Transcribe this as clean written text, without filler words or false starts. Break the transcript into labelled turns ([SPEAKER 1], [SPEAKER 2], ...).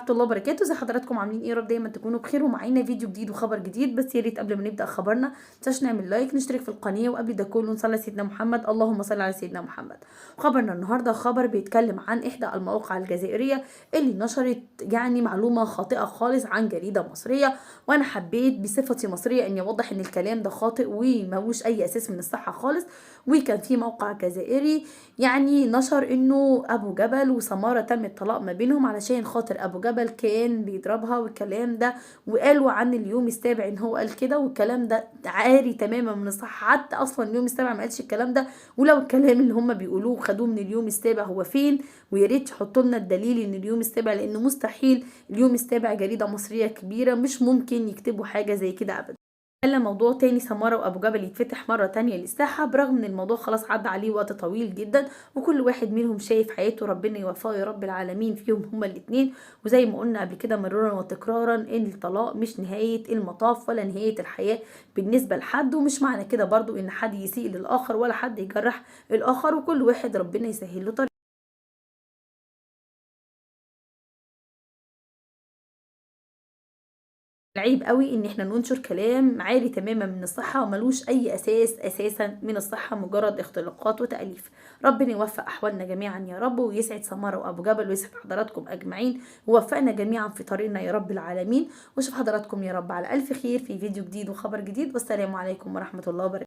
[SPEAKER 1] ورحمه الله وبركاته. زي حضراتكم عاملين ايه؟ يا رب دايما تكونوا بخير، ومعانا فيديو جديد وخبر جديد. بس يا ريت قبل ما نبدا خبرنا متنساش نعمل لايك، نشترك في القناه، وقبل ده كله نصلي على سيدنا محمد. اللهم صل على سيدنا محمد. خبرنا النهارده خبر بيتكلم عن احدى المواقع الجزائريه اللي نشرت يعني معلومه خاطئه خالص عن جريده مصريه، وانا حبيت بصفتي مصريه اني اوضح ان الكلام ده خاطئ وملوش اي اساس من الصحه خالص. وكان في موقع جزائري يعني نشر انه ابو جبل وسماره تم الطلاق ما بينهم علشان خاطر ابو جبل كان بيضربها والكلام ده، وقالوا عن اليوم السابع ان هو قال كده، والكلام ده عاري تماما من الصحه. حتى اصلا اليوم السابع ما قالش الكلام ده، ولو الكلام اللي هم بيقولوه خدوه من اليوم السابع هو فين؟ ويا ريت يحطوا لنا الدليل ان اليوم السابع، لانه مستحيل اليوم السابع جريده مصريه كبيره مش ممكن يكتبوا حاجه زي كده ابدا. خلى موضوع تاني سمارة وأبو جبل يتفتح مرة تانية للساحة، برغم إن الموضوع خلاص عدى عليه وقت طويل جدا، وكل واحد منهم شايف حياته ربنا يوفقه يا رب العالمين فيهم هما الاتنين. وزي ما قلنا قبل كده مرارا وتكرارا إن الطلاق مش نهاية المطاف ولا نهاية الحياة بالنسبة لحد، ومش معنى كده برضو إن حد يسيء للآخر ولا حد يجرح الآخر، وكل واحد ربنا يسهل له طريق. العيب قوي ان احنا ننشر كلام عالي تماما من الصحة وملوش اي اساس اساسا من الصحة، مجرد اختلاقات وتأليف. ربنا يوفق احوالنا جميعا يا رب، ويسعد سمارة وابو جبل، ويسعد حضراتكم اجمعين، ووفقنا جميعا في طريقنا يا رب العالمين. واشوف حضراتكم يا رب على الف خير في فيديو جديد وخبر جديد، والسلام عليكم ورحمة الله وبركاته.